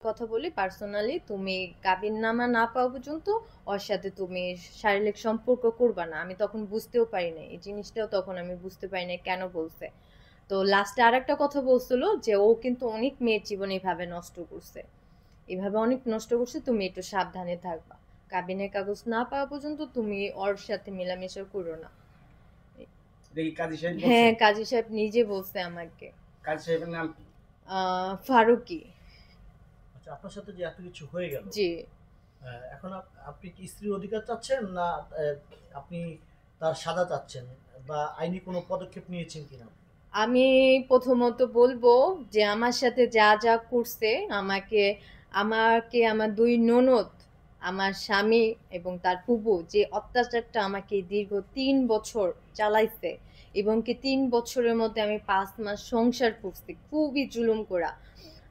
কথা বলি পার্সোনালি, তুমি কাবিননামা না পাওয়া পর্যন্ত ওর সাথে তুমি শারীরিক সম্পর্ক করবা না। আমি তখন বুঝতেও পারি না এই জিনিসটাও, তখন আমি বুঝতে পারি না কেন বলছে। তো লাস্টে আর একটা কথা বলছিল যে ও কিন্তু অনেক মেয়ের জীবন এইভাবে নষ্ট করছে, এভাবে অনেক নষ্ট করছে, তুমি একটু সাবধানে থাকবা। কাবিনের কাগজ না পাওয়া পর্যন্ত তুমি ওর সাথে মেলামেশা করো না। দেখি কাজী সাহেব হ্যাঁ, বলছেন। কাজী সাহেব নিজে বলছে আমাকে। কাজী সাহেবের নাম কি? ফারুকি। আচ্ছা, আপনার সাথে যে এত কিছু হয়ে গেল, জি। এখন আপনি কি স্ত্রীর অধিকার চাচ্ছেন, না আপনি তার সাজা চাচ্ছেন, বা আইনি কোনো পদক্ষেপ নিয়েছেন কিনা? আমি প্রথমত বলবো যে আমার সাথে যা যা করছে, আমাকে আমাকে আমার দুই ননদ, আমার স্বামী এবং তার ফুফু যে অত্যাচারটা আমাকে দীর্ঘ ৩ বছর চালাইছে, এবং কি ৩ বছরের মধ্যে আমি 5 মাস সংসার করছি খুবই জুলুম করা।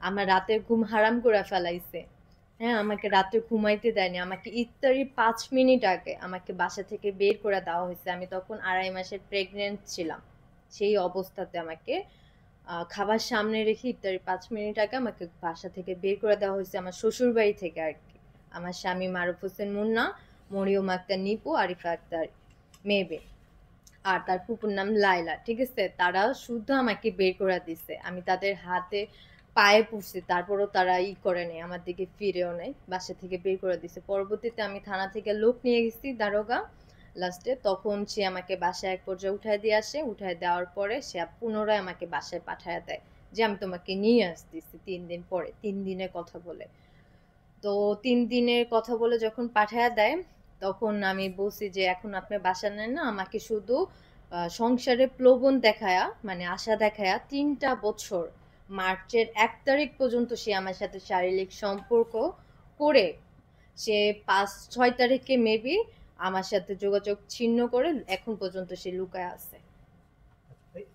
আমার রাতের ঘুম হারাম করে ফেলাইছে। হ্যাঁ, আমাকে রাতে ঘুমাইতে দেয়নি, আমাকে ইফতারির 5 মিনিট আগে আমাকে বাসা থেকে বের করে দেওয়া হয়েছে। আমি তখন 2.5 মাসের প্রেগনেন্ট ছিলাম। সেই অবস্থাতে আমাকে খাবার সামনে রেখে ইফতারির 5 মিনিট আগে আমাকে বাসা থেকে বের করে দেওয়া হয়েছে, আমার শ্বশুর বাড়ি থেকে আর কি। আমার স্বামী মারুফ হোসেন মুন্না, মরিয়ম আক্তার নিপু, আরিফা আক্তার মেবে, আর তার ফুপুর নাম লায়লা। ঠিক আছে, তারা শুদ্ধ আমাকে বের করে দিছে। আমি তাদের হাতে পায়ে পড়ছি, তারপরও তারা করে নেই, আমার দিকে ফিরেও নেই, বাসা থেকে বের করে দিছে। পরবর্তীতে আমি থানা থেকে লোক নিয়ে গেছি, দারোগা। লাস্টে তখন সে আমাকে বাসায় এক পর্যায়ে উঠায় দিয়ে আসে, উঠায় দেওয়ার পরে সে পুনরায় আমাকে বাসায় পাঠায় দেয় যে আমি তোমাকে নিয়ে আসতেছি 3 দিন পরে, 3 দিনের কথা বলে। তো 3 দিনের কথা বলে যখন পাঠায় দেয়, তখন আমি বলছি যে এখন আপনি বাসা নেন না, আমাকে শুধু সংসারে প্রলোভন দেখায়া, মানে আশা দেখায়া 3টা বছর, মার্চের 1 তারিখ পর্যন্ত সে আমার সাথে শারীরিক সম্পর্ক করে, সে 5-6 তারিখে মেবি আমার সাথে যোগাযোগ ছিন্ন করে এখন পর্যন্ত সে লুকায় আছে।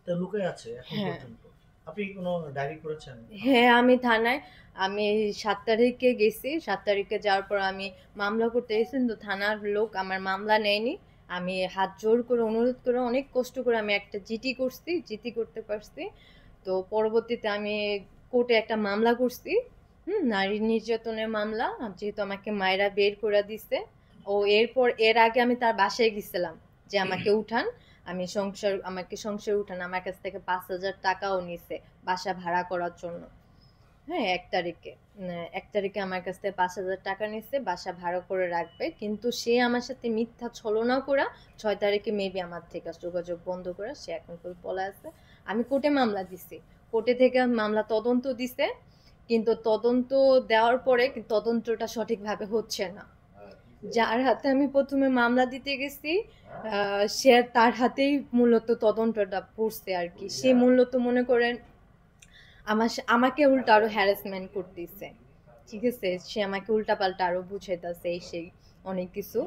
তা লুকায় আছে এখন হ্যাঁ। পর্যন্ত? আপনি কোনো ডায়েরি করেছেন? হ্যাঁ, আমি থানায়, আমি 7 তারিখে গেছি। 7 তারিখে যাওয়ার পর আমি মামলা করতে গেছি, কিন্তু থানার লোক আমার মামলা নেয়নি। আমি হাত জোর করে অনুরোধ করে অনেক কষ্ট করে আমি একটা জিডি করছি, জিডি করতে পারছি। তো পরবর্তীতে আমি কোর্টে একটা মামলা করছি, নারী নির্যাতনের মামলা। যেহেতু আমাকে মায়েরা বের করে দিছে, ও এরপর এর আগে আমি তার বাসায় গেছিলাম যে আমাকে উঠান, আমাকে সংসার উঠান। আমার কাছ থেকে 5,000 টাকাও নিছে বাসা ভাড়া করার জন্য। হ্যাঁ, 1 তারিখে, 1 তারিখে আমার কাছ থেকে 5,000 টাকা নিচ্ছে বাসা ভাড়া করে রাখবে, কিন্তু সে আমার সাথে মিথ্যা ছলনা করা 6 তারিখে মেবি আমার থেকে যোগাযোগ বন্ধ করে সে এখন পলায় আছে। আমি কোর্টে মামলা দিছি, কোর্টে থেকে মামলা তদন্ত দিছে, কিন্তু তদন্ত দেওয়ার পরে তদন্তটা সঠিকভাবে হচ্ছে না। যার হাতে আমি প্রথমে মামলা দিতে গেছি, সে তার হাতেই মূলত তদন্তটা পড়ছে আর কি। সে মূলত মনে করেন আমাকে উল্টা আরো হ্যারাসমেন্ট করতেছে। ঠিক আছে, সে আমাকে উল্টাপাল্টা আরো বুঝাইতেছে এই সেই অনেক কিছু।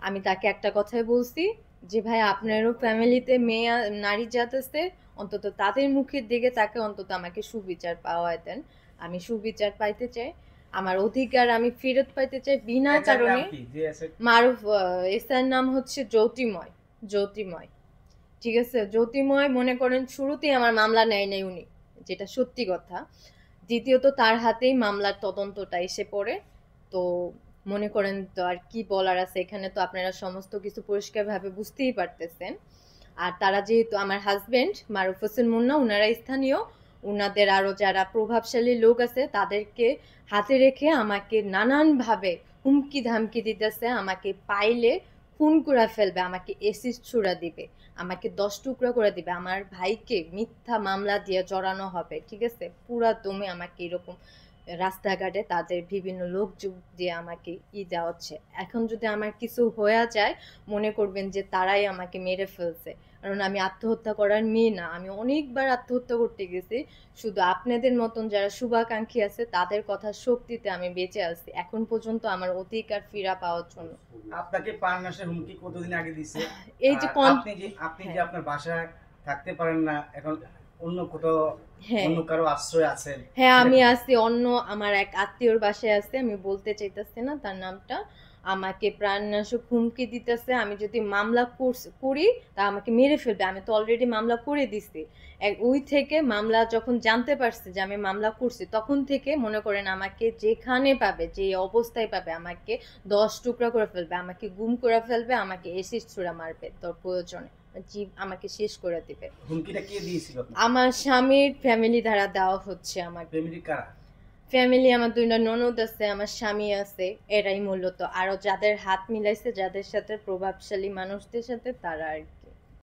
আমি তাকে একটা কথাই বলছি যে ভাই, আপনারও ফ্যামিলিতে মেয়ে নারী জাত আছে, অন্তত তাদের মুখের দিকে তাকে অন্তত আমাকে সুবিচার পাওয়া দেন। আমি সুবিচার পাইতে চাই, আমার অধিকার আমি ফেরত পাইতে চাই বিনা এটার নাম কারণে। কি যে আছে? মারুফ, এসার নাম হচ্ছে জ্যোতিময়। জ্যোতিময়। ঠিক আছে, জ্যোতিময় মনে করেন শুরুতেই আমার মামলা নেয় নাই উনি, যেটা সত্যি কথা। দ্বিতীয়ত তার হাতেই মামলার তদন্তটা এসে পড়ে। তো মনে করেন তো আর কি বলার আছে, এখানে তো আপনারা সমস্ত কিছু পরিষ্কারভাবে বুঝতেই পারতেছেন। আর তারা যেহেতু আমার হাজবেন্ড মারুফ হোসেন মুন্না, উনারা স্থানীয়, উনাদের আরো যারা প্রভাবশালী লোক আছে তাদেরকে হাতে রেখে আমাকে নানানভাবে হুমকি ধামকি দিতেছে, আমাকে পাইলে খুন করে ফেলবে, আমাকে এসিড ছুড়া দিবে, আমাকে 10 টুকরা করে দিবে, আমার ভাইকে মিথ্যা মামলা দিয়ে জড়ানো হবে। ঠিক আছে, পুরা দমে আমাকে এরকম রাস্তাঘাটে তাদের বিভিন্ন লোক যোগ দিয়ে আমাকে দেওয়াচ্ছে। এখন যদি আমার কিছু হয়ে যায়, মনে করবেন যে তারাই আমাকে মেরে ফেলছে, কারণ আমি আত্মহত্যা করার মেয়ে না। আমি অনেকবার আত্মহত্যা করতে গেছি, শুধু আপনাদের মতন যারা শুভাকাঙ্ক্ষী আছে তাদের কথা শক্তিতে আমি বেঁচে আছি এখন পর্যন্ত আমার অধিকার ফিরা পাওয়ার জন্য। আপনাকে প্রাণনাশের হুমকি কতদিন আগে দিছে? এই যে আর আপনি যে হ্যাঁ। আপনার বাসায় থাকতে পারেন না এখন, অন্য কোথাও হ্যাঁ। অন্য কারো আশ্রয় আছেন, হ্যাঁ, সেটা আমি কোথায়? আছি অন্য আমার এক আত্মীয়র বাসায় আছে, আমি বলতে চাইতেছি না তার নামটা। আমাকে প্রাণনাশক হুমকি দিতেছে, আমি যদি মামলা করি তা আমাকে মেরে ফেলবে। আমি তো অলরেডি মামলা করে দিছি। ওই থেকে মামলা যখন জানতে পারছে যে আমি মামলা করছি, তখন থেকে মনে করেন আমাকে যেখানে পাবে, যে অবস্থায় পাবে, আমাকে 10 টুকরা করে ফেলবে, আমাকে গুম করে ফেলবে, আমাকে এসিড ছুঁড়া মারবে তোর প্রয়োজনে, আমাকে শেষ করে দিবে। হুমকিটা কে দিয়েছিল আপনাকে? আমার স্বামীর ফ্যামিলি দ্বারা দেওয়া হচ্ছে আমাকে। ফ্যামিলি কারা? ফ্যামিলি আমার 2টা ননদ আছে, আমার স্বামী আছে, এরাই মূলত। আরো যাদের হাত মিলাইছে, যাদের সাথে প্রভাবশালী মানুষদের সাথে, তারা আর কি।